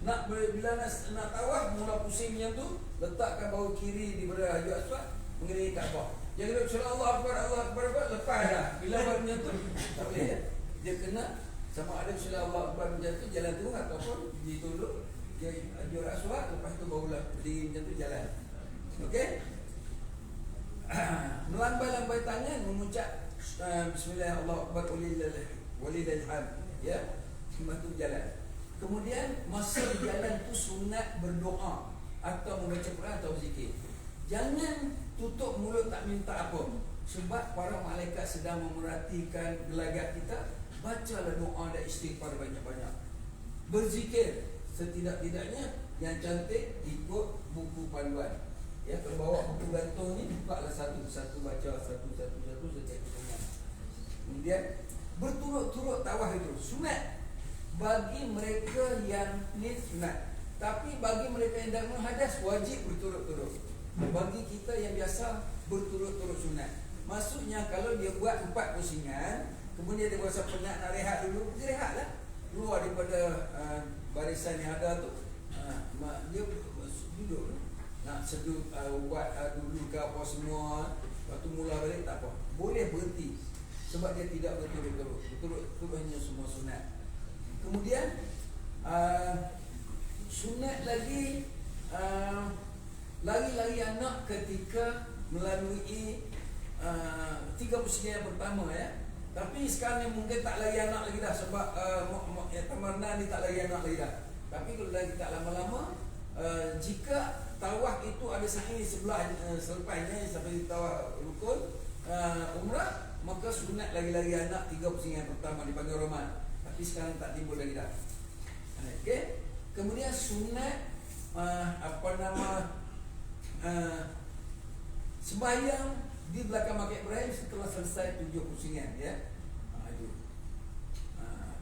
Bila nak tawaf, mula pusingnya tu letakkan bahu kiri di Hajar Aswad mengelilingi Kaabah. Jangan duduk surah Allah Akbar, lepas dah. Bila barunya tu tak boleh ya. Dia kena sama ada surah Allah Akbar macam tu jalan terus ataupun ditunduk dia Hajar Aswad, lepas tu barulah berdiri macam tu jalan. Okey? Melambai-lambai tangan mengucap bismillah Allahu Akbar walillahil hamd ya. Lepas tu jalan. Kemudian masa berjalan tu sunat berdoa atau membaca Quran atau berzikir. Jangan tutup mulut tak minta apa. Sebab para malaikat sedang memerhatikan gelagat kita. Bacalah doa dan istighfar banyak-banyak. Berzikir setidak-tidaknya yang cantik ikut buku panduan. Ya, kalau bawa buku gantung ni bukalah satu-satu baca satu-satu setiap kemudian. Kemudian berturut-turut tawaf itu sunat. Bagi mereka yang ni sunat. Tapi bagi mereka yang dah menghadas wajib berturut-turut. Bagi kita yang biasa berturut-turut sunat. Maksudnya kalau dia buat 4 pusingan, kemudian dia rasa penat nak rehat dulu, dia rehatlah. Keluar daripada barisan yang ada tu, dia duduk. Nak seduh buat dulu ke apa semua, lepas tu mula balik tak apa. Boleh berhenti sebab dia tidak berturut-turut. Berturut-turut hanya semua sunat. Kemudian sunat lagi lari-lari anak ketika melalui 3 pusingan yang pertama ya. Tapi sekarang ni mungkin tak lari anak lagi dah sebab tamarna ni tak lari anak lagi dah. Tapi kalau lagi tak lama-lama jika tawaf itu ada sa'i sebelah selepasnya sampai tawaf rukun umrah, maka sunat lagi-lari anak 3 pusingan yang pertama dipanggil Roman. Tapi sekarang tak timbul lagi dah. Okey. Kemudian sunat sembahyang di belakang makam Ibrahim setelah selesai 7 pusingan ya. Itu.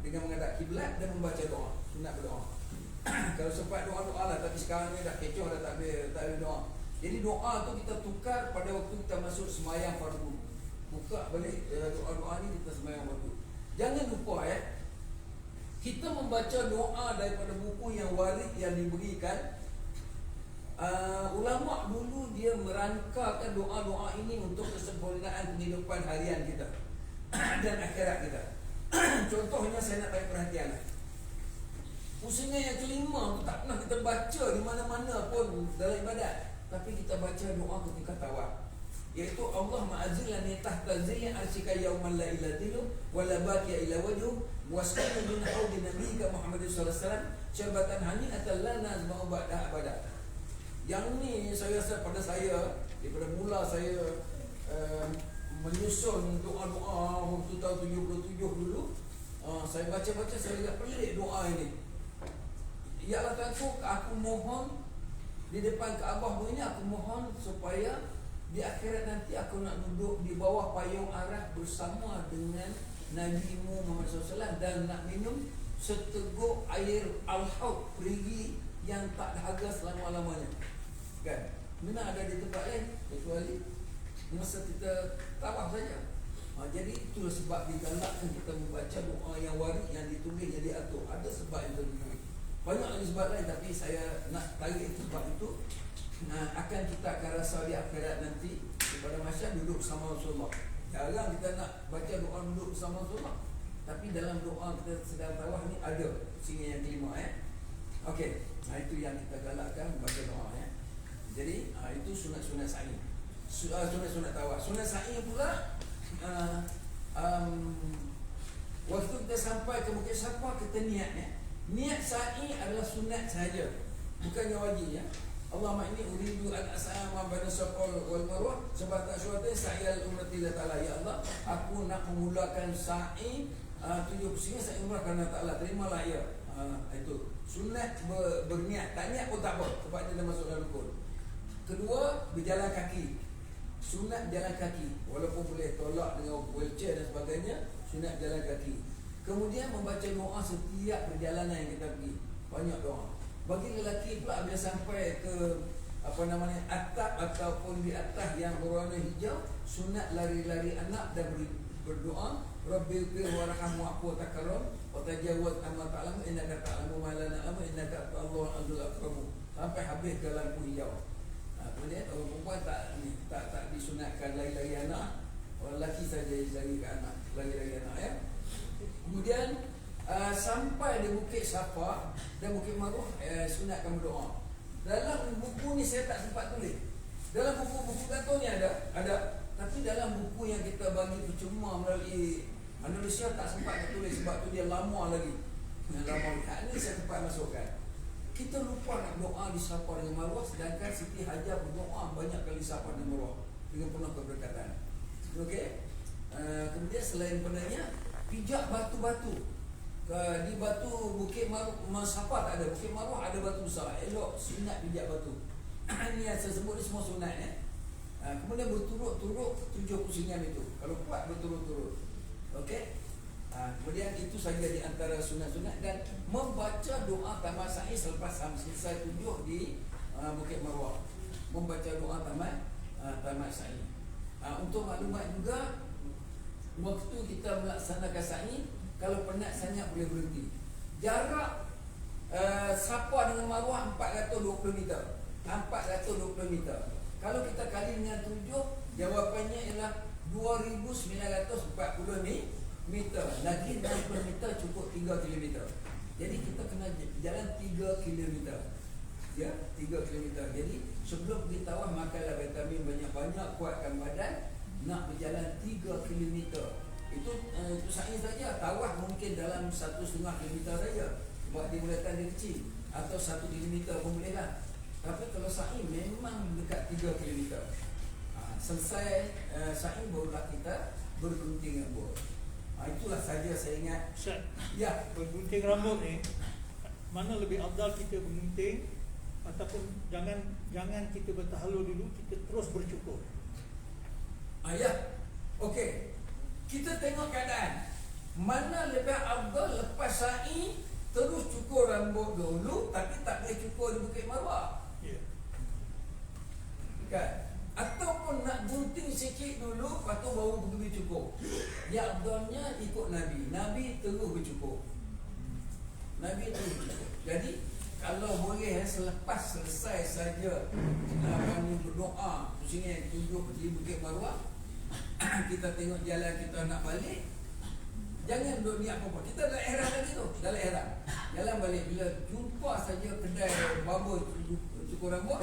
Dengan menghadap kiblat dan membaca doa. Sunat berdoa. Kalau sempat doa-doa lah, tapi sekarang ni dah kecoh dah tak boleh doa. Jadi doa tu kita tukar pada waktu kita masuk sembahyang fardu. Buka balik doa-doa ni kita sembahyang fardu. Jangan lupa ya. Kita membaca doa daripada buku yang warid yang diberikan. Ulama dulu dia merangkakan doa-doa ini untuk kesempurnaan kehidupan harian kita dan akhirat kita. Contohnya saya nak bagi perhatian. Pusingan yang kelima tu tak pernah kita baca di mana-mana pun dalam ibadat, tapi kita baca doa ketika tawaf, iaitu Allah ma'azilan tahta zilli arsyika yauman la ilaha illallah wa la baqiya illa wajhu wasqina min haudi nabiyyika Muhammad sallallahu alaihi wasallam syarbatan hani'atan la nazma'u ba'da abada. Yang ni saya rasa pada saya daripada mula saya menyusun doa-doa waktu tahun 77 dulu, saya baca-baca saya lihat pelik doa ini. Ya Allah Tuhanku, aku mohon di depan Kaabah ini, aku mohon supaya di akhirat nanti aku nak duduk di bawah payung Araf bersama dengan Nabi-Mu Muhammad SAW dan nak minum seteguk air Al-Haud, perigi yang tak dahaga selama-lamanya. Kan? Mana ada di tempat lain kecuali masa kita tawaf saja. Jadi itulah sebab digalakkan kita membaca doa yang warid yang ditulis jadi atur. Ada sebab yang tertentu. Banyak lagi sebab lain, tapi saya nak tarik itu sebab itu. Akan kita akan rasa di akhirat nanti pada masa duduk bersama Rasulullah. Jarang kita nak baca doa duduk bersama Rasulullah, tapi dalam doa kita sedang tawaf ni ada pusingan yang kelima Okey, itu yang kita galakkan baca doa Jadi itu sunat-sunat sa'i. Sunat-sunat tawaf. Sunat sa'i pula waktu kita sampai ke Bukit Safa kita niat Niat sa'i adalah sunat sahaja, bukannya wajib Allahumma inni uridu an as'ama baina Safa wal Marwah sebab tak syuatin sa'i al-umrati la ta'ala. Ya Allah, aku nak memulakan sa'i 7 pusingan sa'i umrah kerana ta'ala. Terimalah ya. Itu sunat berniat. Tak niat pun tak apa sebab dia dah masuk dalam rukun. Kedua, berjalan kaki. Sunat jalan kaki, walaupun boleh tolak dengan wheelchair dan sebagainya, sunat jalan kaki. Kemudian membaca doa setiap perjalanan yang kita pergi. Banyak doa. Bagi lelaki pula bila sampai ke atap ataupun di atas yang berwarna hijau, sunat lari-lari anak dan berdoa, Rabbil fir warham wa'fu takarram wa tajawaz amma ta'lamu innaka ta'lamu ma la na'lamu innaka Allah azul akramu sampai habis ke lampu hijau. Kemudian orang perempuan tak disunatkan lagi anak, orang lelaki saja lagi anak, lagi anak ya. Kemudian sampai di Bukit Safa dan Bukit Marwah sunatkan berdoa. Dalam buku ni saya tak sempat tulis. Dalam buku-buku kantor ni ada, tapi dalam buku yang kita bagi percuma melalui manusia tak sempat tulis sebab tu dia lama lagi. Hak ni saya sempat masukkan. Kita lupa nak doa di Safa dengan Marwah, sedangkan Siti Hajar berdoa banyak kali Safa dan Marwah dengan penuh keberkatan. Okey. Kemudian selain padanya pijak batu-batu. Di batu Bukit Safa tak ada, Bukit Marwah ada batu besar. Elok sunat pijak batu. Ini yang saya sebut ni semua sunat ya. Kemudian berturut-turut 7 pusingan itu. Kalau kuat berturut-turut. Okey. Kemudian itu saja di antara sunat-sunat dan membaca doa tamat sa'i selepas selesai tujuh di Bukit Marwah. Membaca doa tamat sa'i. Untuk maklumat juga, waktu kita melaksanakan sa'i, kalau penat sangat boleh berhenti. Jarak Safa dengan Marwah 420 meter. 420 meter. Kalau kita kali dengan 7, jawapannya ialah 2,940 meter. Lagi 60 meter cukup 3 kilometer. Jadi kita kena jalan 3 kilometer. Ya, 3 kilometer. Jadi sebelum pergi tawaf makanlah vitamin banyak-banyak, kuatkan badan, nak berjalan 3 kilometer. Itu sa'i saja. Tawaf mungkin dalam 1,5 kilometer saja. Buat dia mulaikan dia kecil. Atau 1 kilometer pun boleh lah. Tapi kalau sa'i memang dekat 3 kilometer. Selesai sa'i barulah kita bergunting rambut. Itulah saja saya ingat. Ustaz, ya, bergunting rambut ni mana lebih afdal, kita bergunting ataupun jangan kita bertahalul dulu, kita terus bercukur? Ya. Okey. Kita tengok keadaan. Mana lebih afdal lepas sa'i terus cukur rambut dulu, tapi tak boleh cukur di Bukit Marwah. Ya. Kan? Ataupun nak gunting sikit dulu, lepas tu baru pergi cukur. Ya, afdalnya ikut Nabi. Nabi terus bercukur. Nabi terus bercukur. Jadi kalau boleh selepas selesai saja berdoa pusingan 7 di Bukit Marwah, kita tengok jalan kita nak balik, jangan duduk niat apa-apa. Kita dalam ihram tadi tu, dalam ihram. Jalan balik, bila jumpa saja kedai barber cukur rambut,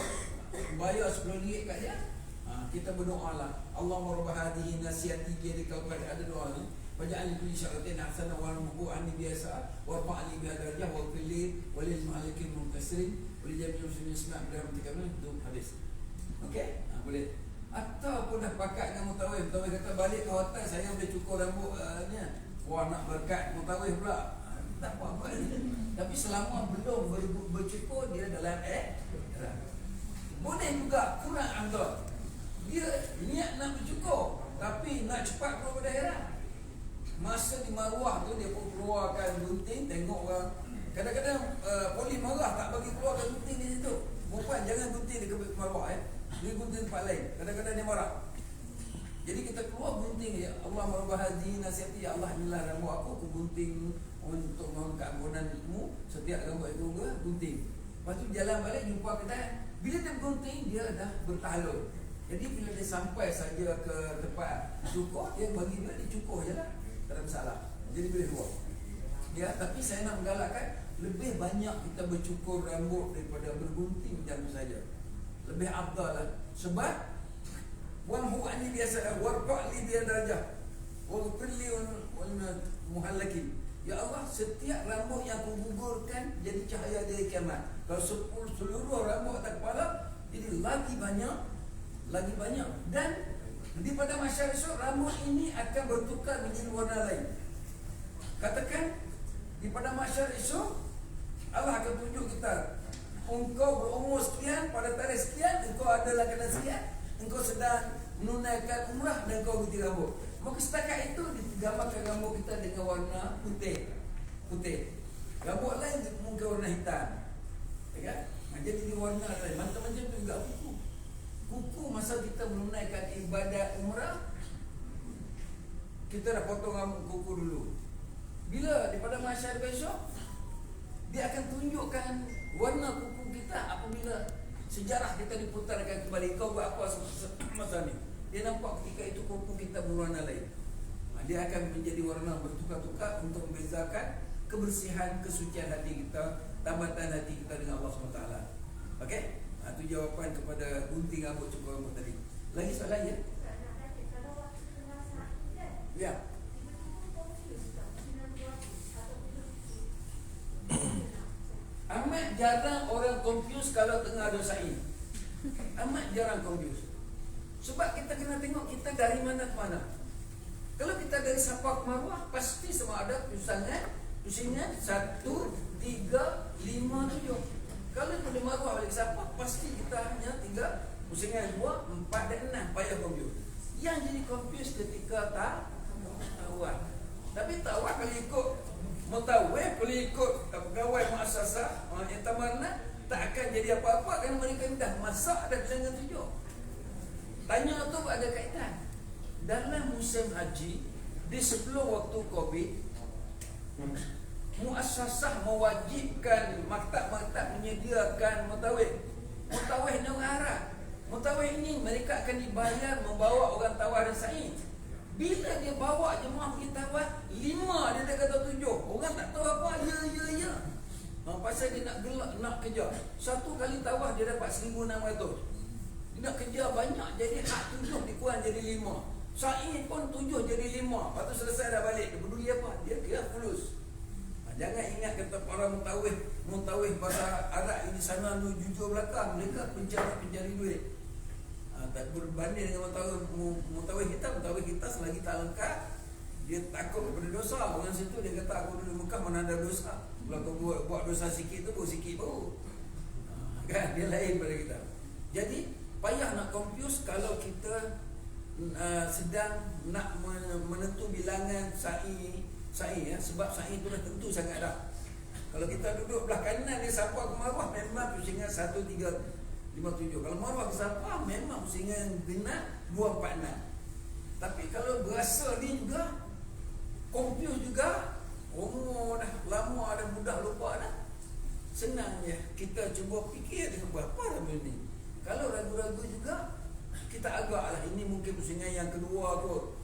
bayar RM10 kat dia, kita berdoa lah. Allahumma rabb hadhihi nasiyati biyadika, ada doa ni. Waj'al li syaratin hasana wa ramhu anni biasa wa fa'li bi darajah wa kulli walil malikin munkasirin wa li jami'il muslimin isma' bi rahmatika tu habis. Okey? Boleh. Ataupun dah pakat dengan mutawif kata balik ke hotel, saya boleh cukur rambutnya. Wah, nak berkat mutawif pula. Tak apa-apa ni. Tapi selama belum bercukur, dia dalam boleh juga kurang afdal. Dia niat nak bercukur, tapi nak cepat keluar dari ihram. Masa di Marwah tu dia pun keluarkan gunting, tengok orang. Kadang-kadang polis marah tak bagi keluarkan gunting di situ. Perempuan jangan gunting di Marwah dia gunting tempat lain. Kadang-kadang dia marah. Jadi kita keluar gunting dia. Allah merubah haji nasihati, ya Allah, inilah rambut aku gunting untuk mengangkat ampunanmu. Setiap rambut itu gunting. Lepas tu jalan balik jumpa kedai. Bila dia gunting, dia dah bertahalul. Jadi bila dia sampai saja ke tempat cukur, dia bagi dia cukur je lah. Tak ada masalah. Jadi boleh keluar. Ya, tapi saya nak menggalakkan lebih banyak kita bercukur rambut daripada bergunting macam tu saja. Lebih afdal lah. Sebab wamhu anni biasa warfa'li bi darajah wa kulli wal muhallakin. Ya Allah, setiap rambut yang aku gugurkan jadi cahaya dari kiamat. Kalau seluruh rambut atas kepala, jadi lagi banyak. Dan di pada masyarakat esok, rambut ini akan bertukar menjadi warna lain. Katakan di pada masyarakat esok, Allah akan tunjuk kita, engkau berumur sekian, pada tarikh sekian, engkau adalah kena sekian, engkau sedang menunaikan umrah dan engkau gunting rambut. Maka setakat itu digambarkan rambut kita dengan warna putih. Rambut lain mungkin warna hitam. Ya? Jadi di warna lain. Macam-macam tu juga kuku masa kita menunaikan ibadat umrah, kita dah potong rambut kuku dulu. Bila daripada masyarakat besok, dia akan tunjukkan sejarah kita diputarkan kembali. Kau buat apa masa ni? Dia nampak ketika itu kuku kita berwarna lain. Dia akan menjadi warna bertukar-tukar untuk membezakan kebersihan, kesucian hati kita, tambatan hati kita dengan Allah SWT. Okey? Itu jawapan kepada gunting rambut, cukur rambut tadi. Lagi soalan ya? Ya. Amat jarang orang confuse kalau tengah ada sa'i. Amat jarang confuse. Sebab kita kena tengok kita dari mana ke mana. Kalau kita dari Safa ke Marwah, pasti semua ada pusingan 1, 3, 5, 7. Kalau dari Marwah balik Safa, pasti kita hanya tinggal pusingan 2, 4 dan 6. Payah confuse. Yang jadi confuse ketika tawaf. Tapi tawaf kalau ikut mutawif, kalau ikut pegawai muassasah I'tamarna, tak akan jadi apa-apa kerana mereka dah masak dah dengan 7. Tanya tu ada kaitan. Dalam musim haji, di sebelum waktu Covid, muassasah mewajibkan maktab-maktab menyediakan mutawif. Mutawif ni orang Arab. Mutawif ini mereka akan dibayar membawa orang tawaf dan sa'i. Bila dia bawa jemaah pergi tawaf, 5 dia dah kata 7. Orang tak tahu apa, ya. Pasal dia nak gelak, nak kejar. Satu kali tawaf dia dapat 1,600. Dia nak kejar banyak, jadi hak 7 dikurang jadi 5. Sa'i pun 7 jadi 5. Lepas tu selesai dah balik. Dia peduli apa? Dia kira fulus. Jangan ingat kata para mutawif bahasa Arab ini sana tu jujur belakang. Mereka pencari duit. Tak berbanding dengan mutawif kita selagi tak lengkap, dia takut kepada dosa. Orang situ dia kata aku dulu Mekah mana ada dosa. Kalau kau buat dosa sikit tu, buat sikit baru. Kan dia lain pada kita. Jadi payah nak confuse kalau kita sedang nak menentu bilangan sa'i ya, sebab sa'i itu dah tentu sangat dah. Kalau kita duduk belah kanan dia Safa ke Marwah, memang pusingan 1,357. Kalau Marwah ke Safa memang pusingan genap 246. Tapi kalau berasa ni juga confuse juga, dah lama dah mudah lupa dah. Senang je kita cuba fikir dengan berapa dah ni. Kalau ragu-ragu juga, kita agaklah ini mungkin pusingan yang kedua kot.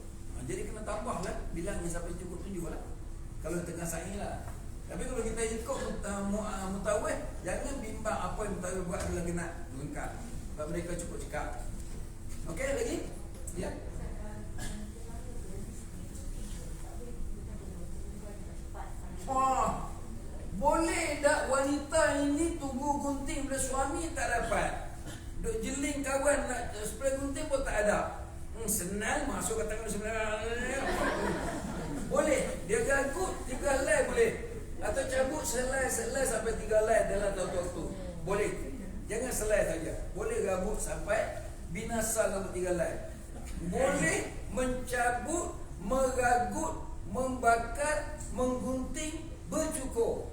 Jadi kena tambahlah bilangnya sampai cukup 7 lah. Kalau tengah sa'i lah. Tapi kalau kita ikut mutawif, jangan bimbang apa yang mutawif buat adalah genap lengkap. Sebab mereka cukup cakap. Okey lagi? Ya. Boleh tak wanita ini tunggu gunting bila suami tak dapat? Duk jeling kawan nak spray gunting pun tak ada. Senang masuk ke tangan sebenarnya. Boleh. Dia gagut 3 helai boleh. Atau cabut selai sampai 3 helai dalam satu waktu. Boleh. Jangan selai saja. Boleh gabut sampai binasa gabut 3 helai. Boleh mencabut, meragut, membakar, menggunting, bercukur.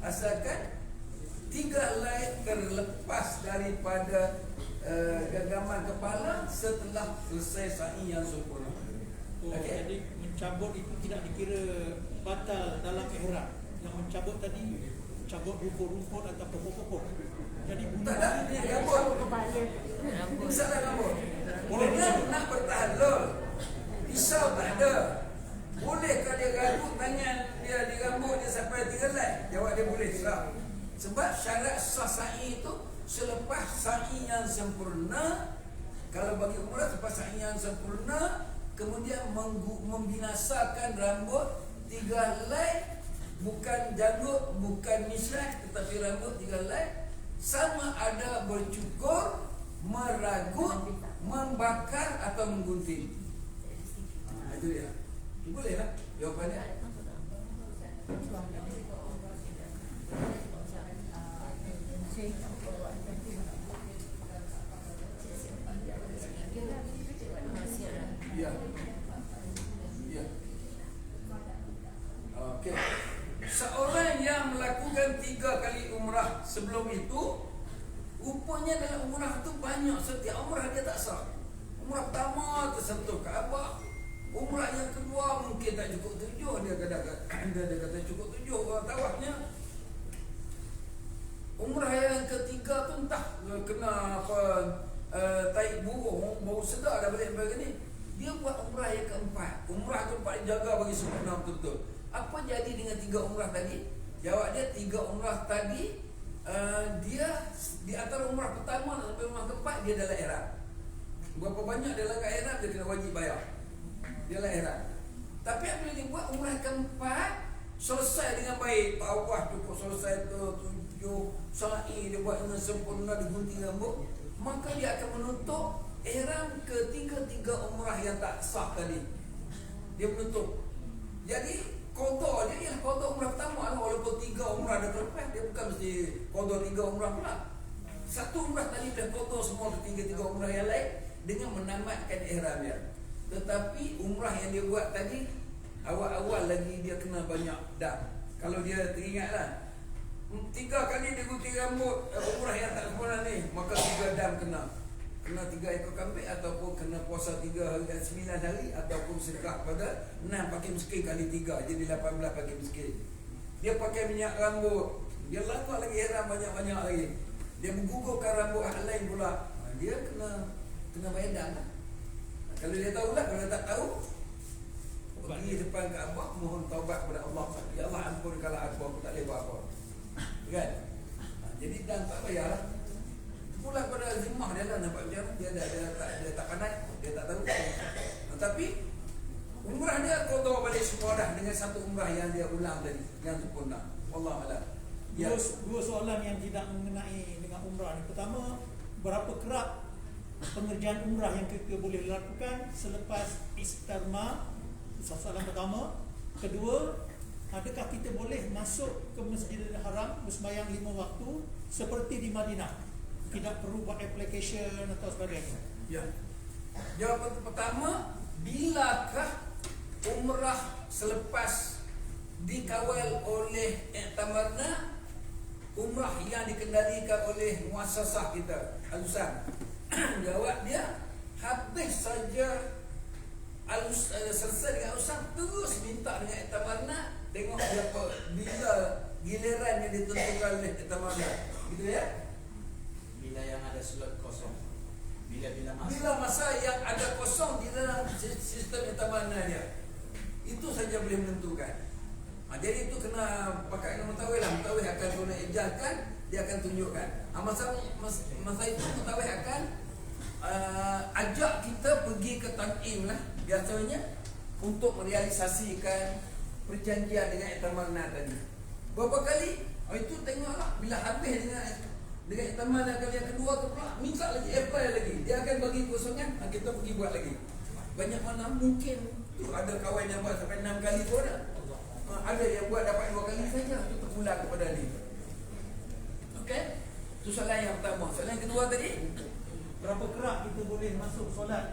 Asalkan 3 helai terlepas daripada genggaman kepala setelah selesai sa'i yang sempurna. Okay. Jadi mencabut itu tidak dikira batal dalam ihram. Yang mencabut tadi cabut rumput-rumput atau pokok-pokok. Jadi tak ada dia gabut kepala. Salah gabut. Boleh nak bertahlul. Pisau tak ada. Bolehkah dia gabut tangan dia di rambut dia sampai 3 helai? Jawab dia boleh. Sebab syarat sah sa'i itu selepas sa'i yang sempurna. Kalau bagi umrah selepas sa'i yang sempurna, kemudian membinasakan rambut 3 helai, bukan janggut, bukan misrah, tetapi rambut 3 helai, sama ada bercukur, meragut, membakar atau menggunting. Itu dia. Boleh lah jawapannya. Ya. Okey. Seorang yang melakukan 3 kali umrah sebelum itu, rupanya dalam umrah itu banyak. Setiap umrah dia tak sah. Umrah pertama tersentuh Kaabah. Umrah yang kedua mungkin tak cukup 7. Dia kata cukup 7 orang tawafnya. Umrah yang ketiga tu entah kena apa tai burung, bau sedar dah balik begini. Dia buat umrah yang keempat. Umrah keempat jaga bagi sempurna betul-betul. Apa jadi dengan 3 umrah tadi? Jawab dia 3 umrah tadi dia di antara umrah pertama sampai umrah keempat dia dalam ihram. Berapa banyak dia langgar ihram dia kena wajib bayar. Dia dalam ihram. Tapi apabila dia buat umrah keempat selesai dengan baik, tawaf cukup selesai tu 7 sa'i dia buat dengan sempurna, dia gunting rambut, maka dia akan menutup ihram ketiga-tiga umrah yang tak sah tadi. Dia menutup. Jadi qada dia ialah qada umrah pertama lah. Walaupun 3 umrah dah terlepas, dia bukan mesti qada 3 umrah pula. Satu umrah tadi dah qada semua ketiga-tiga umrah yang lain dengan menamatkan ihram dia. Tetapi umrah yang dia buat tadi awal-awal lagi dia kena banyak dam. Kalau dia teringatlah 3 kali dia gunting rambut umrah yang tak sempurna ni, maka 3 dam kena 3 ekor kambing, ataupun kena puasa 3 hari dan 9 hari, ataupun sedekah pada 6 pakai miskin kali 3, jadi 18 pakai miskin. Dia pakai minyak rambut, dia langgar lagi ihram banyak-banyak lagi. Dia menggugurkan rambut hal lain pula. Dia kena bayar dam lah. Kalau dia tahulah, kalau tak tahu pergi depan Kaabah mohon taubat kepada Allah. Ya Allah ampun kalau aku tak boleh buat apa. Kan? Jadi dam tak bayar lah. Pula pada zimmah dia lah nampak macam dia tak pandai, dia tak tahu. Tapi umrah dia qada balik semua dah dengan satu umrah yang dia ulang tadi yang sempurna. Wallahu a'lam. Ya. Dua soalan yang tidak mengenai dengan umrah ni. Pertama, berapa kerap pengerjaan umrah yang kita boleh lakukan selepas istirma? Soalan pertama. Kedua, adakah kita boleh masuk ke Masjidil Haram bersembahyang 5 waktu seperti di Madinah? Tidak perlu buat application atau sebagainya. Ya. Jawapan pertama, bilakah umrah selepas dikawal oleh iktamarna, umrah yang dikendalikan oleh muassasah kita, Al-Usan? Jawab dia, habis saja selesai dengan Al-Usan, terus minta dengan iktamarna, tengok bila giliran yang ditentukan oleh iktamarna. Gitu ya? Bila yang ada slot kosong, bila masa yang ada kosong di dalam sistem iktamarna dia, itu saja boleh menentukan. Jadi itu kena pakai ilmu mutawih lah. Mutawih akan guna ijazkan, dia akan tunjukkan. Masa itu mutawih akan ajak kita pergi ke tan'im lah biasanya untuk merealisasikan perjanjian dengan iktamarna tadi. Berapa kali? Itu tengoklah bila habis dengan iktamarna kali yang kedua tu pula minta lagi, apply lagi. Dia akan bagi kosongan, kita pergi buat lagi. Banyak mana mungkin tu ada kawan yang buat sampai 6 kali pun ada. Ada yang buat dapat 2 kali saja, itu terpulang kepada ni. Okey? Itu soalan yang pertama. Soalan yang kedua tadi, berapa kerap kita boleh masuk solat?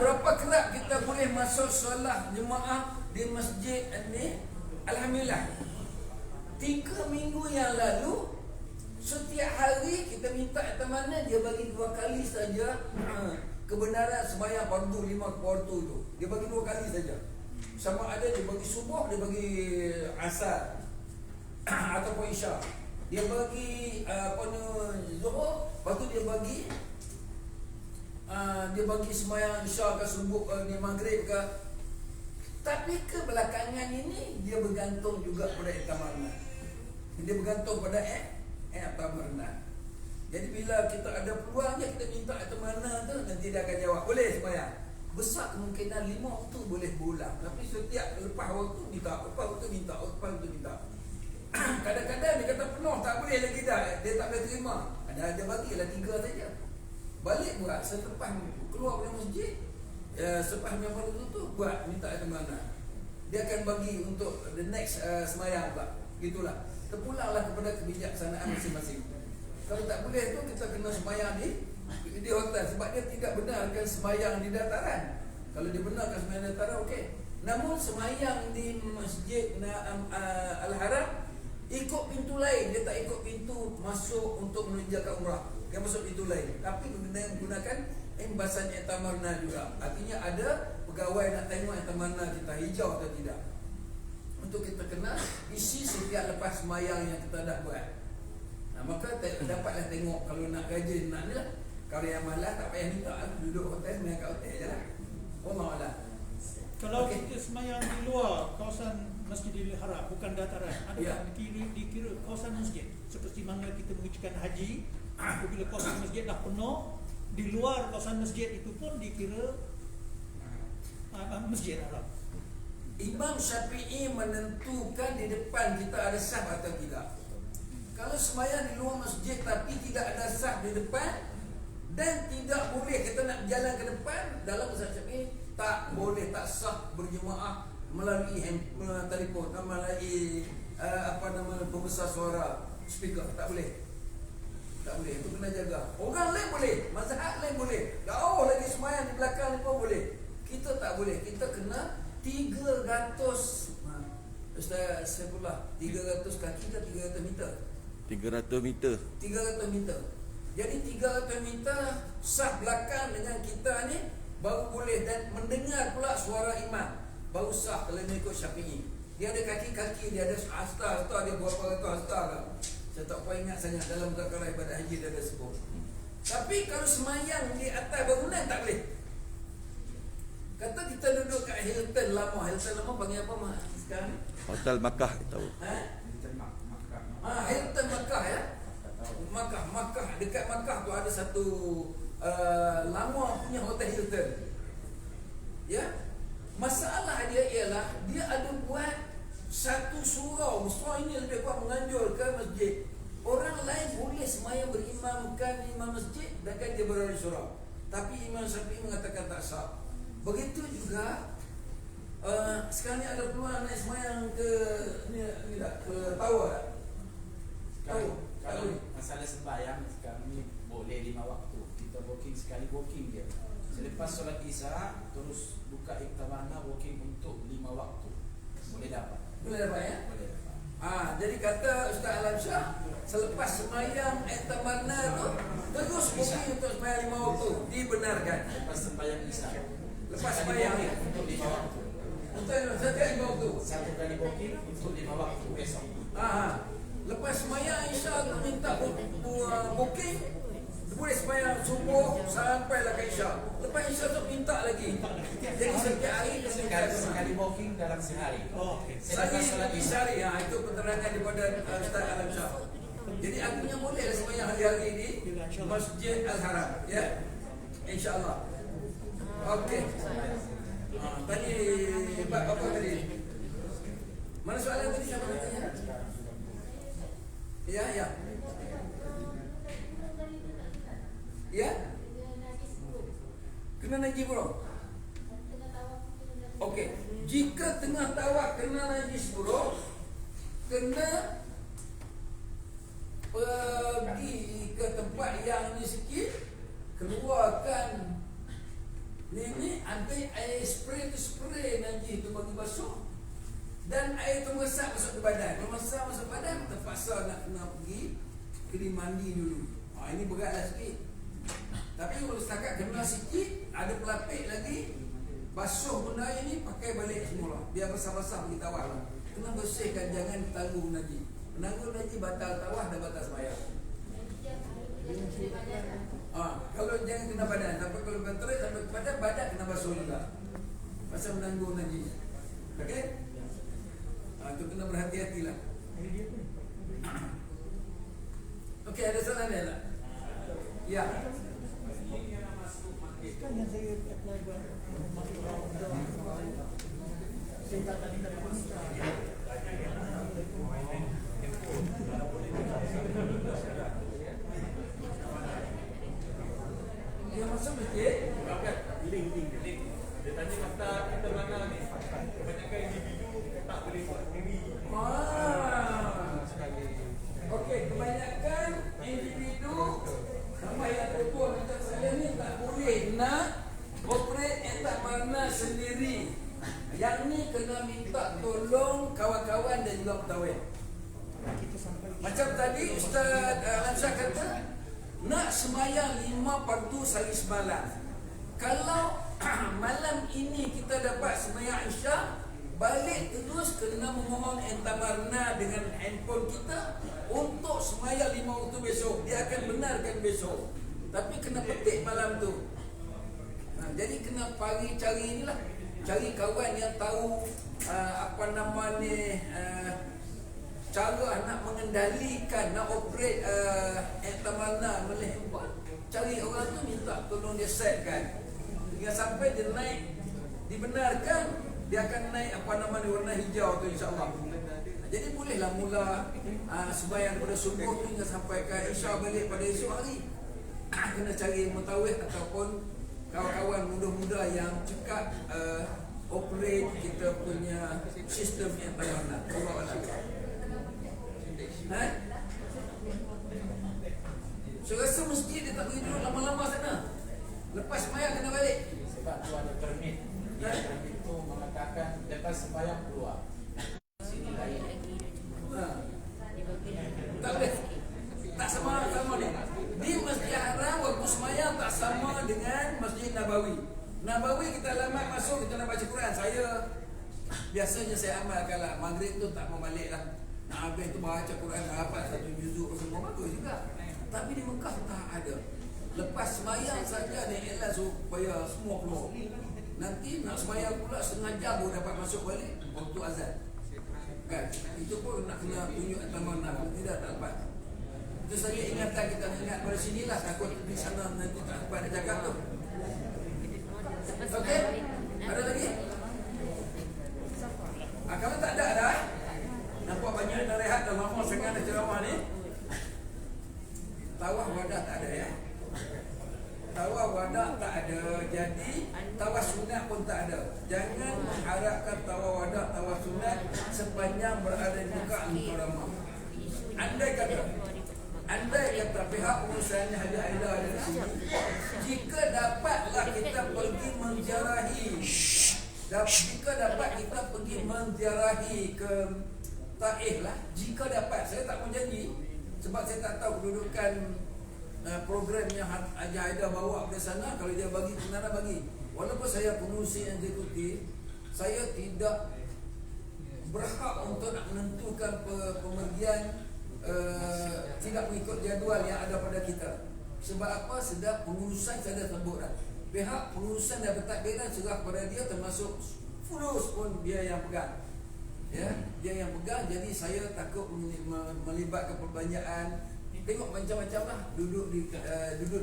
berapa kerap kita boleh masuk solat jemaah di masjid ni? Alhamdulillah, 3 minggu yang lalu setiap hari kita minta iktamarna, dia bagi 2 kali saja kebenaran sembahyang fardu 5 waktu tu. Dia bagi 2 kali saja. Sama ada dia bagi subuh, dia bagi asar ataupun isya. Dia bagi zuhur, lepas tu dia bagi sembahyang isya ke subuh ni maghrib ke. Tapi kebelakangan ini dia bergantung juga pada iktamarna. Dia bergantung pada iktamarna. Jadi bila kita ada peluangnya kita minta iktamarna tu, nanti dia akan jawab boleh sembahyang. Besar kemungkinan 5 waktu boleh berulang. Tapi setiap lepas waktu minta, lepas waktu minta, lepas waktu minta. Kadang-kadang dia kata penuh, tak boleh lagi dah, dia tak boleh terima. Ada bagilah 3 saja. Balik buat selepas keluar dari masjid, selepas memang tu buat minta iktamarna. Dia akan bagi untuk the next sembahyang pula. Gitulah. Terpulanglah kepada kebijaksanaan masing-masing. Kalau tak boleh tu kita kena sembahyang di hotel, sebab dia tidak benarkan sembahyang di dataran. Kalau dia benarkan sembahyang di dataran, okey. Namun sembahyang di Masjid Al-Haram ikut pintu lain, dia tak ikut pintu masuk untuk menunjukkan umrah. Dia masuk pintu lain, tapi menggunakan embasan iktamarna juga. Artinya ada pegawai nak tengok iktamarna kita hijau atau tidak. Untuk kita kena isi setiap lepas sembahyang yang kita dah buat. Maka dapatlah tengok kalau nak gaji nak ni lah. Karya malas tak payah minta, duduk hotel, main kat hotel je lah. Wallahualam. Kalau Okey. kita semayang di luar kawasan Masjidil Haram, bukan dataran, adakah dikira kawasan masjid? Seperti mana kita mengucapkan haji, apabila kawasan masjid dah penuh, di luar kawasan masjid itu pun dikira masjid Haram. Imam Syafi'i menentukan di depan kita ada sah atau tidak. Kalau sembahyang di luar masjid tapi tidak ada sah di depan dan tidak boleh kita nak berjalan ke depan, dalam mazhab Syafi'i tak boleh, tak sah berjemaah melalui telefon, melalui pembesar suara speaker, tak boleh. Tak boleh, itu kena jaga. Orang lain boleh, mazhab lain boleh. Jauh lagi sembahyang di belakang ni pun boleh. Kita tak boleh, kita kena 300 Ustaz Saifullah, 300 kaki ke 300 meter? 300 meter. 300 meter. Jadi 300 meter sah belakang dengan kita ni baru boleh, dan mendengar pula suara imam baru sah kalau mengikut Syafi'i. Dia ada kaki-kaki, dia ada hasta, dia berapa ratus hasta ke? Saya tak pernah ingat sangat dalam muzakarah ibadah haji dia ada sebut. Tapi kalau semayang di atas bangunan tak boleh. Kata kita duduk kat Hilton lama panggil apa sekarang ni? Hotel Makkah tahu. Hilton Makkah ya. Makkah dekat Makkah tu ada satu lama punya hotel Hilton. Ya. Masalah dia ialah dia ada buat satu surau. Surau ini lebih kurang menganjurkan masjid. Orang lain boleh semayang berimamkan imam masjid dan kan dia berada di surau. Tapi Imam Syafi'i mengatakan tak sah. Begitu juga sekarang ni ada peluang naik semayang ke ni tak, ke Tower. Kalau masalah sembahyang sekarang ni boleh 5 waktu. Kita booking sekali booking dia. Selepas solat Isya terus buka iktabana booking untuk 5 waktu. Boleh dapat. Boleh dapat ya? Boleh dapat. Jadi kata Ustaz Alam Shah, selepas semayang iktabana tu terus booking untuk semayang 5 waktu. Dibenarkan. Lepas sembahyang Isya. Lepas sembahyang ni untuk 5 waktu. untuk setiap 5 waktu. Satu kali booking untuk 5 waktu besok. Lepas semayang Isya tu minta booking, boleh semayang subuh sampailah ke Isya. Lepas Isya tu minta lagi. Jadi setiap hari Sekali booking dalam sehari. Selepas solat Sehari Isya. sehari. Itu penerangan daripada Ustaz Alam Shah. Jadi akunya boleh semayang hari-hari di Masjid Al-Haram. Ya, InsyaAllah. Okey. Tadi bab apa tadi? Mana soalan tadi siapa nak tanya? Ya. Ya? Kena najis buruk. Okey. Jika tengah tawaf kena najis buruk, kena pergi ke tempat yang ni sikit, keluarkan ni ambil air spray najis tu bagi basuh, dan air tu meresap masuk ke badan. Kalau meresap masuk badan, terpaksa nak kena pergi kena mandi dulu. Ini beratlah sikit. Tapi kalau setakat kena sikit, ada pelapik lagi, basuh benda ini, pakai balik semula. Biar basah-basah pergi tawaf. Kena bersihkan, jangan tanggung najis. Menanggung najis batal tawaf dan batal sembahyang. Kalau jangan kena badan, tapi kalau terus sampai ke badan kena basuh juga. Pasal menanggung najis. Okey? Itu kena berhati-hatilah. Okey, ada soalan dia tak? Ya. Kan yang saya apply buat masuk saya tak tadi Dia masuk masjid. Link. Dia tanya kata kita mana ni. Kebanyakan individu tak boleh buat sendiri. Okey, kebanyakan individu sama yang tua macam saya ni tak boleh nak operate etak mana sendiri. Yang ni kena minta tolong kawan-kawan dan juga pegawai. Macam tadi Ustaz Alamsyah kata nak semayang 5 fardu sehari semalam. Kalau malam ini kita dapat semayang Isya, balik terus kena memohon entamarna dengan handphone kita untuk semaya 5 waktu besok. Dia akan benarkan besok, tapi kena petik malam tu. Jadi kena cari inilah, cari kawan yang tahu cara nak mengendalikan, nak operate entamarna melalui handphone. Cari orang tu, minta tolong dia setkan hingga sampai dia naik, dibenarkan, dia akan naik warna hijau tu, insyaAllah. Jadi bolehlah mula sembahyang daripada subuh tu hingga sampai ke Isya balik pada esok hari. Kena cari mutawif ataupun kawan-kawan muda-muda yang cekap operate kita punya sistem yang tamat. Saya rasa masjid dia tak boleh duduk lama-lama sana. Lepas sembahyang kena balik. Sebab tu ada permit. Permit tu mengatakan lepas sembahyang keluar. Sini lain. Tak boleh. Tak sama ni. Di Masjid Haram waktu sembahyang tak sama dengan Masjid Nabawi. Nabawi kita alamat masuk, kita nak baca Quran. Biasanya saya amalkanlah maghrib tu tak mau balik lah. Nak habis tu baca Quran berapa, 1 juzuk semua bagus juga. Tapi di Mekah tak ada. Lepas sembahyang saja dia iklan supaya semua keluar. Nanti nak sembahyang pula setengah jam baru dapat masuk balik waktu azan. Kan? Itu pun nak kena tunjuk tamanah. Tidak tak dapat. Itu saja ingatan kita ingat pada sinilah, takut di sana nanti tak dapat nak cakap tu. Okey? Ada lagi? Kalau tak ada dah. Nampak banyak dah rehat dah lama sangat dah ceramah ni. Tawaf wadah tak ada ya. Tawaf wadah tak ada. Jadi tawaf sunat pun tak ada. Jangan mengharapkan tawaf wadah, tawaf sunat sepanjang berada di muka al-Mukarramah. Andai kata pihak urusannya Haji Aida ada di sini, jika dapatlah kita pergi menziarahi, jika dapat kita pergi menziarahi ke Taif lah, jika dapat. Saya tak mau janji sebab saya tak tahu kedudukan program yang Haji Aida bawa ke sana. Kalau dia bagi kebenaran, bagi. Walaupun saya pengurusi eksekutif, saya tidak berhak untuk nak menentukan pemergian tidak mengikut jadual yang ada pada kita. Sebab apa? Sedang pengurusan saya dah sebut dah. Pihak pengurusan dah bertakbiran serah pada dia, termasuk fulus pun dia yang pegang. Ya, dia yang pegang. Jadi saya takut melibatkan perbelanjaan. Tengok macam-macam lah duduk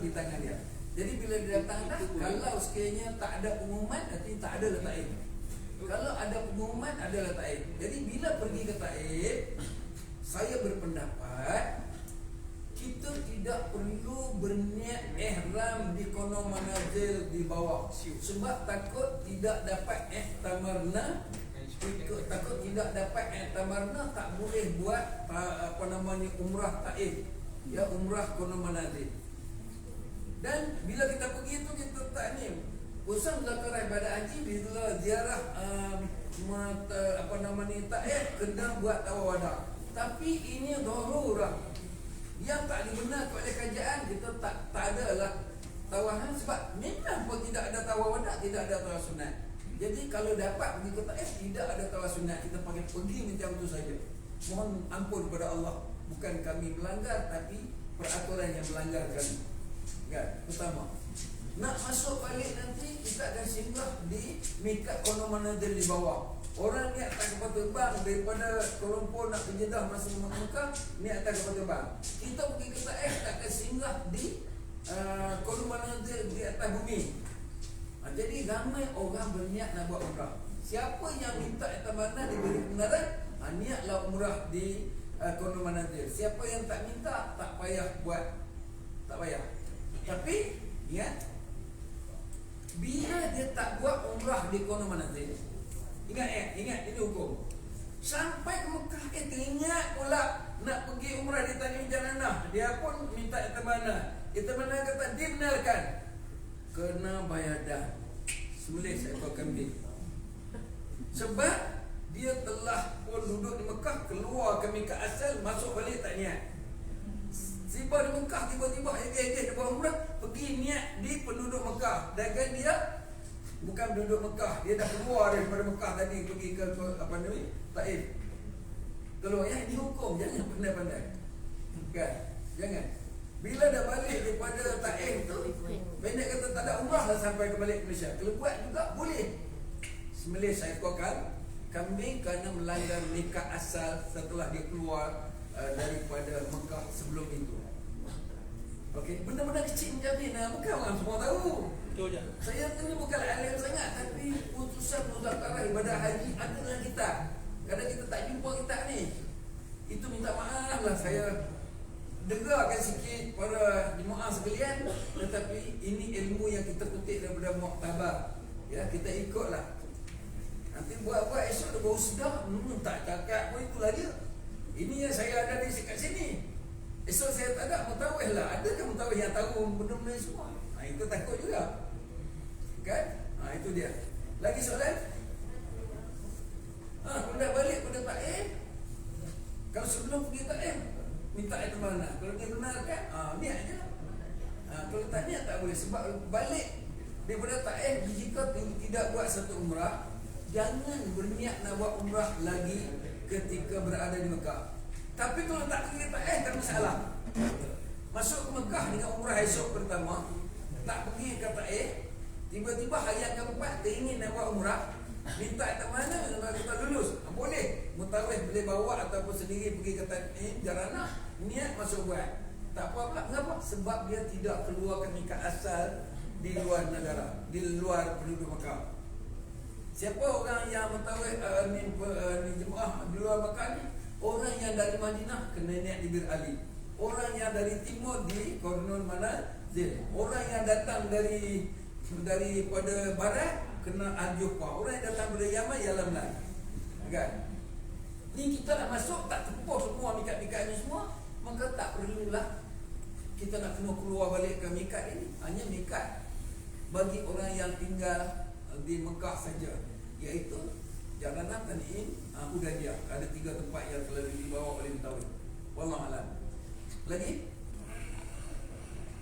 di tangan dia. Jadi bila dia datang dah, kalau sekiranya tak ada pengumuman, artinya tak ada lah Taif. Kalau ada pengumuman, ada lah Taif. Jadi bila pergi ke Taif, saya berpendapat kita tidak perlu berniat ihram di kono manazil di bawah. Sebab takut tidak dapat ihtamarna. Takut tidak dapat ihtamarna, tak boleh buat umrah Taif. Ya, umrah kono manazil. Dan bila kita pergi tu, kita tak ni usaha zakarah ibadat haji, bila ziarah Taif kena buat tawaf wadah. Tapi ini darurah yang tak dibenarkan oleh kajian. Kita tak ada lah tawahan. Sebab memang pun tidak ada tawaf wadah, tidak ada tawaf sunat. Jadi kalau dapat pergi ke Taif, tidak ada tawaf sunat, kita pakai pergi macam tu saja. Mohon ampun kepada Allah. Bukan kami melanggar, tapi peraturan yang melanggar kami. Kan? Pertama, nak masuk balik nanti kita akan singgah di mikat kono manazil di bawah. Orang niat tak kapal terbang daripada Kuala Lumpur nak ke Jeddah masih Mekah, niat tak kapal terbang. Kita pergi ke Taif, tak akan singgah di kono manazil di atas bumi. Jadi ramai orang berniat nak buat umrah. Siapa yang minta tamanah diberi kebenaran, niatlah umrah di kono manazil. Siapa yang tak minta, tak payah buat. Tak payah. Tapi ingat, bila dia tak buat umrah di kono manazil, ingat ini hukum. Sampai ke Mekah, teringat pula nak pergi umrah di Tanjung Jalanah, dia pun minta tamanah. Tamanah kata dibenarkan, kena bayar dah sembelih seekor kambing. Sebab dia telah pun duduk di Mekah, keluar ke mikat asal, masuk balik tak niat. Tiba di Mekah, tiba-tiba dia buat umrah, pergi niat di penduduk Mekah. Dan dia bukan penduduk Mekah. Dia dah keluar daripada Mekah tadi pergi ke apa ni? Taif. Keluar ya, dihukum. Jangan pandai-pandai. Kan? Jangan. Bila dah balik daripada Taif tu, pendek kata tak ada umrah dah sampai ke balik Malaysia. Kalau buat juga boleh. Sembelih seekor kambing kerana melanggar nikah asal setelah dia keluar daripada Mekah sebelum itu. Okey, benda-benda kecil macam ni bukan orang semua tahu. Betul je. Saya ni bukan alim sangat, tapi putusan muzakarah ibadah haji ada dalam kitab. Kadang kita tak jumpa kitab ni. Itu minta maaf lah, saya dengarkan sikit para jemaah sekalian, tetapi ini ilmu yang kita kutip daripada Muqtabar. Ya, kita ikutlah. Nanti buat-buat esok dia baru sedar, tak cakap pun itulah dia. Ini yang saya ada di kat sini. Esok saya tak ada mutawih lah. Adakah mutawih yang tahu benda-benda semua? Itu takut juga. Kan? Itu dia. Lagi soalan? Kalau dah balik pada Taif, kalau sebelum pergi Taif, minta air mana? Kalau dia benarkan, niat je. Kalau tak niat tak boleh. Sebab balik daripada Taif, jika tidak buat satu umrah, jangan berniat nak buat umrah lagi ketika berada di Mekah. Tapi kalau tak pergi Taif, tak masalah. Masuk ke Mekah dengan umrah esok pertama, tak pergi ke Taif, tiba-tiba hari yang keempat teringin nak buat umrah, minta ke mana kalau kita lulus, boleh. Mutawih boleh bawa ataupun sendiri pergi ke Jaranah, niat masuk buat. Tak apa-apa. Kenapa? Sebab dia tidak keluarkan nikah asal di luar negara, di luar penduduk Mekah. Siapa orang yang mutawih ni jemaah di luar Mekah ni? Orang yang dari Madinah kena niat di Bir Ali. Orang yang dari timur di Kornul Manazil. Orang yang datang daripada barat kena Al-Juhfa. Orang yang datang dari Yaman ialah Melai. Kan? Ni kita nak masuk tak tempuh semua mikat-mikat ni semua, maka tak perlulah kita nak kena keluar balik ke mikat ini. Hanya mikat bagi orang yang tinggal di Mekah saja, iaitu Jaranah, Tan'im, Hudaybiyah. Ada 3 tempat yang telah dibawa oleh mutawif. Wallahu a'lam. Lagi?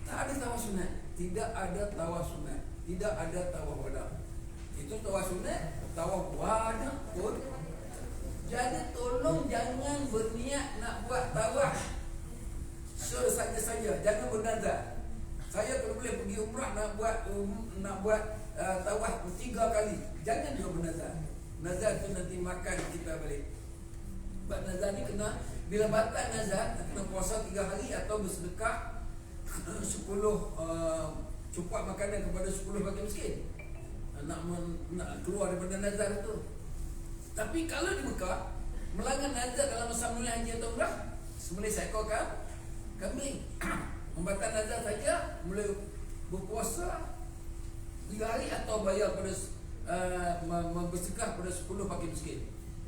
Tak ada tawaf sunat. Tidak ada tawaf sunat. Tidak ada tawaf wada. Itu tawaf sunat, tawaf wada pun. Jadi tolong jangan berniat nak buat tawaf saja-saja. Jangan bernazar. Saya kalau boleh pergi umrah nak buat tawaf 3 kali. Jangan juga bernazar. Nazar tu nanti makan kita balik. Sebab nazar ni kena, bila batal nazar, kena puasa 3 hari atau bersedekah 10 cukup makanan kepada 10 bagi miskin. Nak keluar daripada nazar tu. Tapi kalau di Mekah melanggar nazar dalam masa mulai haji atau umrah, sembelih seekor kambing. Membatal nazar saja, mulai berpuasa 3 hari atau bayar pada bersedekah pada 10 fakir miskin.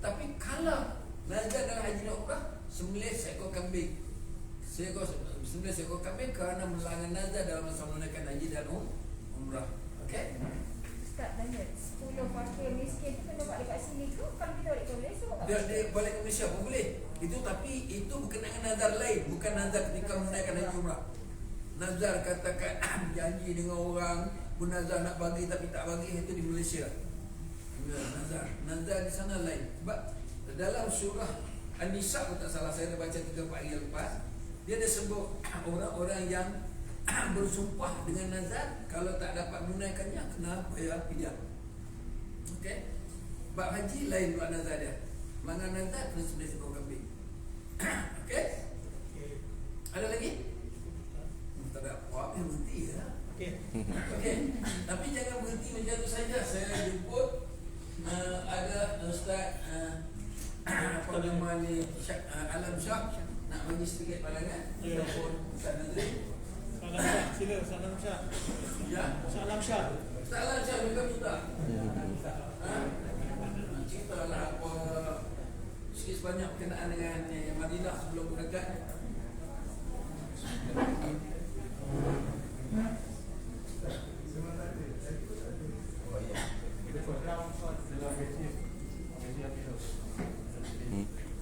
Tapi kalau nazar dalam haji dan umrah, sembelih seekor kambing. Sembelih seekor kambing kerana melanggar nazar dalam masa menunaikan haji dan umrah. Okey? Ustaz tanya, 10 fakir miskin tu kena buat dekat sini ke? Kalau kita balik ke Malaysia buat Dia balik ke Malaysia pun boleh. Itu tapi itu berkenaan dengan nazar lain, bukan nazar ketika menunaikan haji umrah. Nazar katakan janji dengan orang, bernazar nak bagi tapi tak bagi, itu di Malaysia. Nazar di sana lain. Sebab dalam surah An-Nisa, kalau tak salah saya dah baca 3-4 hari lepas, dia ada sebut orang-orang yang bersumpah dengan nazar, kalau tak dapat menunaikannya kena bayar fidyah. Okey? Bab haji lain buat nazar dia. Melanggar nazar kena sembelih seekor kambing. Okey? Ada lagi? Tak ada apa-apa, berhenti ya. Okey. Okey. Tapi jangan berhenti macam tu saja. Saya jemput ada Ustaz apa nama ni, Alam Syah nak bagi sedikit pandangan. Ya. Ataupun Ustaz Nazri. Salam Syah, sila Salam Syah. Ya. Salam Syah. Ustaz Alam Syah juga minta. Ceritalah apa sikit sebanyak berkenaan dengan Madinah sebelum berdekat.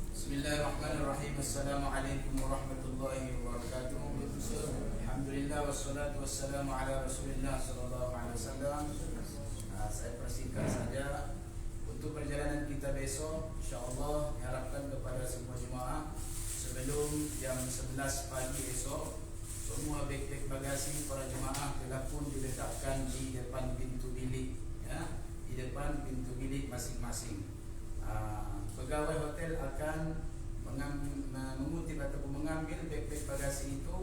Bismillahirrahmanirrahim. Assalamualaikum warahmatullahi wabarakatuh. Alhamdulillah wassalatu wassalamu ala Rasulillah sallallahu alaihi wasallam. Saya persingkat saja. Untuk perjalanan kita besok, insyaAllah diharapkan kepada semua jemaah sebelum jam 11 pagi esok, semua beg-beg bagasi para jemaah telah pun diletakkan di depan pintu bilik, ya, di depan pintu bilik masing-masing. Pegawai hotel akan mengutip ataupun mengambil beg-beg bagasi itu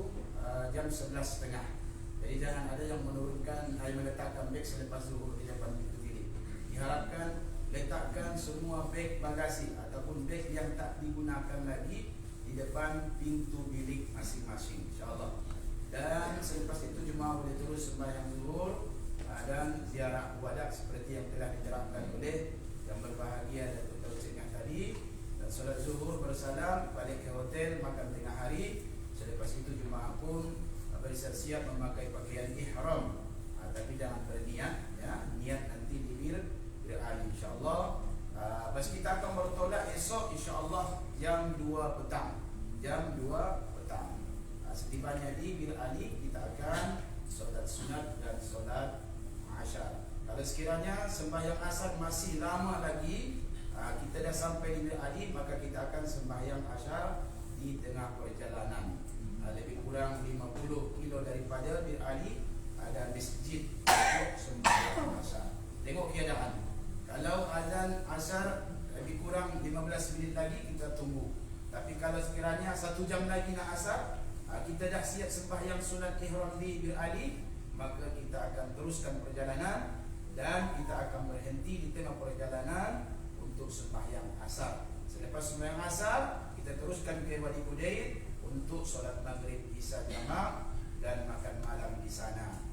jam 11.30. Jadi jangan ada yang menurunkan, meletakkan beg selepas zuhur di depan pintu bilik. Diharapkan letakkan semua beg bagasi ataupun beg yang tak digunakan lagi di depan pintu bilik masing-masing, insyaAllah. Dan selepas itu jemaah boleh terus sembahyang zuhur dan ziarah wadah seperti yang telah diterangkan oleh yang berbahagia Datuk Tausiah tadi. Dan solat zuhur bersalam, balik ke hotel, makan tengah hari. Selepas itu jemaah pun bersiap-siap memakai pakaian ihram, tapi jangan berniat, ya, niat nanti di Bir Ali, insyaAllah. Bas kita akan bertolak esok insyaAllah jam 2 petang. Jam 2 petang. Setibanya di Bir Ali, kita akan solat sunat dan solat asyar. Kalau sekiranya sembahyang asar masih lama lagi, kita dah sampai di Bir Ali, maka kita akan sembahyang asyar di tengah perjalanan. Lebih kurang 50 kilo daripada Bir Ali ada masjid untuk sembahyang asyar. Tengok keadaan. Kalau azan asar lebih kurang 15 minit lagi, kita tunggu. Tapi kalau sekiranya 1 jam lagi nak asar, kita dah siap sembahyang sunat ihram di Bir Ali, maka kita akan teruskan perjalanan dan kita akan berhenti di tengah perjalanan untuk sembahyang asar. Selepas sembahyang asar, kita teruskan ke Wadi Qudair untuk solat maghrib isya jamak dan makan malam di sana.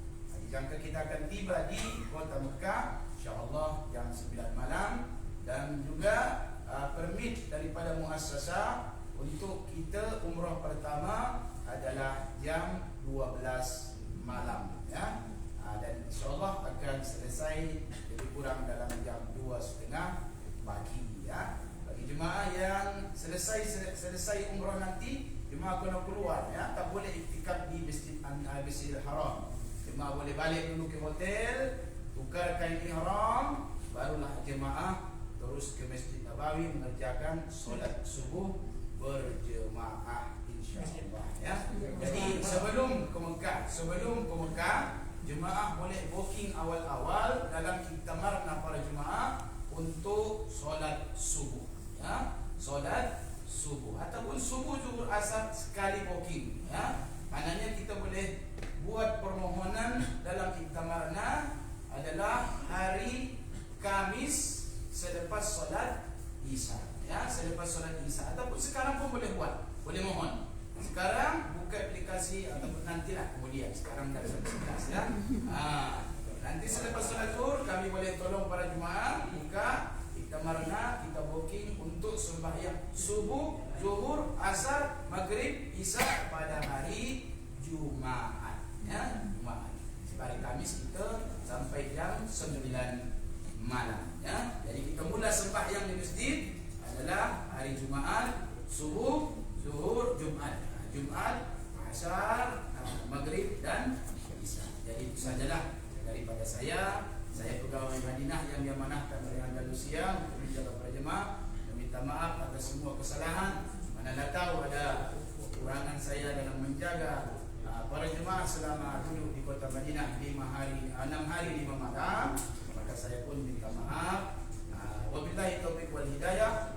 Jangka kita akan tiba di kota Mekah insyaAllah jam 9 malam. Dan juga permit daripada muassasah untuk kita umrah pertama adalah jam 12 malam, ya. Dan insyaAllah akan selesai lebih kurang dalam jam 2.30 pagi, ya. Bagi jemaah yang selesai umrah nanti, jemaah kena keluar, ya. Tak boleh iktikaf di Masjidil Haram. Jemaah boleh balik dulu ke hotel, tukar kain ihram, barulah jemaah terus ke Masjid Nabawi mengerjakan solat subuh berjemaah insyaAllah, ya. Jadi sebelum ke Mekah, jemaah boleh booking awal-awal dalam iktamar para jemaah untuk solat subuh, ya. Solat subuh ataupun subuh zuhur asar sekali booking, ya. Maknanya kita boleh buat permohonan dalam iktamarna adalah hari Kamis selepas solat Isya, ya, selepas solat Isya, ataupun sekarang pun boleh buat, boleh mohon. Sekarang buka aplikasi ataupun nantilah kemudian, sekarang dah 11, ya. Nanti selepas solat zuhur kami boleh tolong para jemaah buka iktamarna, kita booking untuk sembahyang subuh, zuhur, asar, maghrib, isya pada hari Jumaat, ya, Jumaat. Hari Kamis kita sampai jam 9 malam, ya. Jadi kita mula sembahyang di masjid adalah hari Jumaat, subuh, zuhur, Jumaat, asar, maghrib dan isya. Jadi itu sajalah daripada saya pegawai Madinah yang diamanahkan oleh Andalusia untuk menjaga para jemaah. Meminta maaf atas semua kesalahan. Mana tahu ada kekurangan saya dalam menjaga para jemaah selama duduk di kota Madinah 6 hari 5 malam, maka saya pun minta maaf. Wabillahi taufiq wal hidayah.